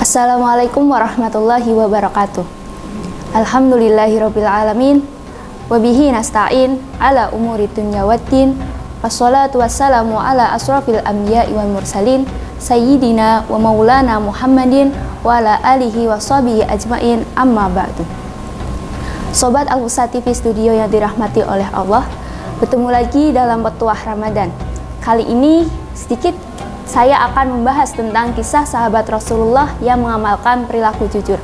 Assalamualaikum warahmatullahi wabarakatuh. Alhamdulillahirabbil alamin. Wabihi nasta'in ala umuri dunya waddin. Wassalatu wassalamu ala asrafil anbiya'i wal mursalin sayyidina wa maulana Muhammadin wa ala alihi wa sahbihi ajmain, amma ba'du. Sobat Al-Fusa TV Studio yang dirahmati oleh Allah, bertemu lagi dalam petuah Ramadan. Kali ini sedikit saya akan membahas tentang kisah sahabat Rasulullah yang mengamalkan perilaku jujur.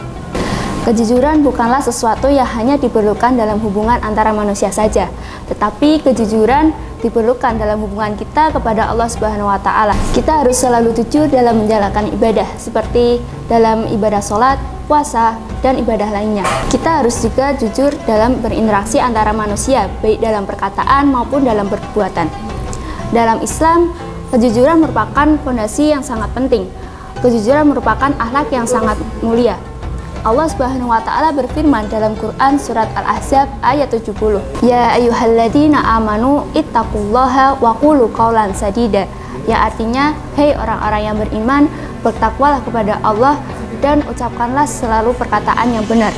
Kejujuran bukanlah sesuatu yang hanya diperlukan dalam hubungan antara manusia saja, tetapi kejujuran diperlukan dalam hubungan kita kepada Allah Subhanahu wa Ta'ala. Kita harus selalu jujur dalam menjalankan ibadah, seperti dalam ibadah sholat, puasa, dan ibadah lainnya. Kita harus juga jujur dalam berinteraksi antara manusia, baik dalam perkataan maupun dalam perbuatan. Dalam Islam, kejujuran merupakan fondasi yang sangat penting. Kejujuran merupakan akhlak yang sangat mulia. Allah Subhanahu wa Ta'ala berfirman dalam Quran surat Al-Ahzab ayat 70. Ya ayyuhalladzina amanu ittaqullaha wa qulu qawlan sadida. Yang artinya, hei orang-orang yang beriman, bertakwalah kepada Allah dan ucapkanlah selalu perkataan yang benar.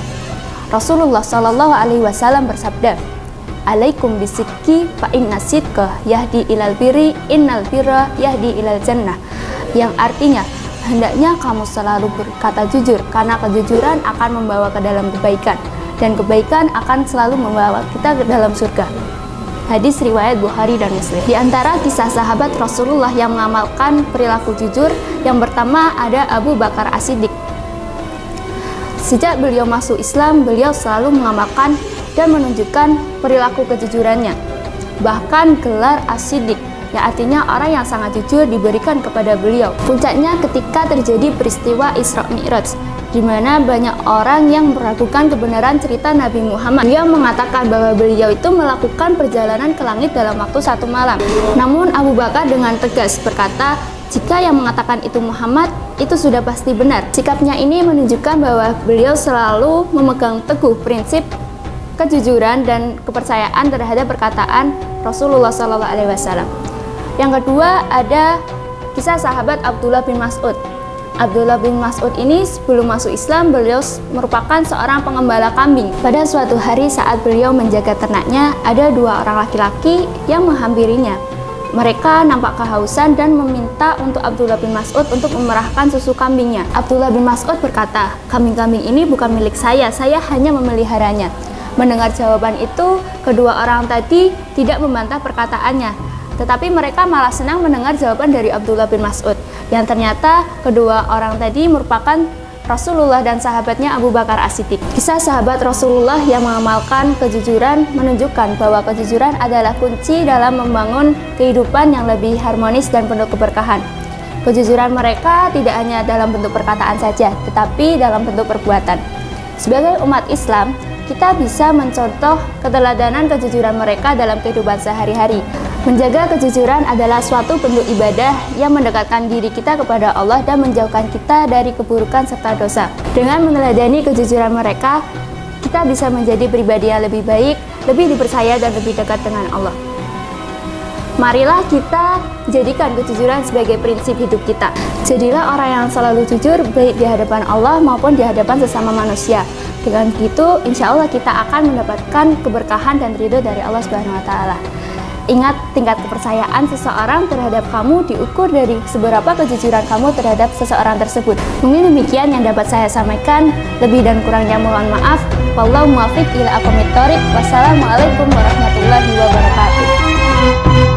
Rasulullah Shallallahu alaihi wasallam bersabda, "Alaikum bisidqi fa inna sidqa yahdi ilal birri innal birra yahdi ilal jannah." Yang artinya, hendaknya kamu selalu berkata jujur, karena kejujuran akan membawa ke dalam kebaikan, dan kebaikan akan selalu membawa kita ke dalam surga. Hadis riwayat Bukhari dan Muslim. Di antara kisah sahabat Rasulullah yang mengamalkan perilaku jujur, yang pertama ada Abu Bakar As-Siddiq. Sejak beliau masuk Islam, beliau selalu mengamalkan dan menunjukkan perilaku kejujurannya. Bahkan gelar As-Siddiq, yang artinya orang yang sangat jujur, diberikan kepada beliau. Puncaknya ketika terjadi peristiwa Isra Mi'raj, di mana banyak orang yang meragukan kebenaran cerita Nabi Muhammad. Beliau mengatakan bahwa beliau itu melakukan perjalanan ke langit dalam waktu 1 malam. Namun Abu Bakar dengan tegas berkata, jika yang mengatakan itu Muhammad, itu sudah pasti benar. Sikapnya ini menunjukkan bahwa beliau selalu memegang teguh prinsip kejujuran dan kepercayaan terhadap perkataan Rasulullah SAW. Yang kedua ada kisah sahabat Abdullah bin Mas'ud. Abdullah bin Mas'ud ini sebelum masuk Islam, beliau merupakan seorang pengembala kambing. Pada suatu hari saat beliau menjaga ternaknya, ada 2 orang laki-laki yang menghampirinya. Mereka nampak kehausan dan meminta untuk Abdullah bin Mas'ud untuk memerahkan susu kambingnya. Abdullah bin Mas'ud berkata, "Kambing-kambing ini bukan milik saya hanya memeliharanya." Mendengar jawaban itu, kedua orang tadi tidak membantah perkataannya, tetapi mereka malah senang mendengar jawaban dari Abdullah bin Mas'ud, yang ternyata kedua orang tadi merupakan Rasulullah dan sahabatnya Abu Bakar As-Siddiq. Kisah sahabat Rasulullah yang mengamalkan kejujuran menunjukkan bahwa kejujuran adalah kunci dalam membangun kehidupan yang lebih harmonis dan penuh keberkahan. Kejujuran mereka tidak hanya dalam bentuk perkataan saja, tetapi dalam bentuk perbuatan. Sebagai umat Islam, kita bisa mencontoh keteladanan kejujuran mereka dalam kehidupan sehari-hari. Menjaga kejujuran adalah suatu bentuk ibadah yang mendekatkan diri kita kepada Allah dan menjauhkan kita dari keburukan serta dosa. Dengan meneladani kejujuran mereka, kita bisa menjadi pribadi yang lebih baik, lebih dipercaya dan lebih dekat dengan Allah. Marilah kita jadikan kejujuran sebagai prinsip hidup kita. Jadilah orang yang selalu jujur, baik di hadapan Allah maupun di hadapan sesama manusia. Dengan begitu, insya Allah kita akan mendapatkan keberkahan dan ridho dari Allah Subhanahu wa Ta'ala. Ingat, tingkat kepercayaan seseorang terhadap kamu diukur dari seberapa kejujuran kamu terhadap seseorang tersebut. Mungkin demikian yang dapat saya sampaikan. Lebih dan kurangnya mohon maaf. Wallahu muwaffiq ila aqwamit thoriq. Wassalamualaikum warahmatullahi wabarakatuh.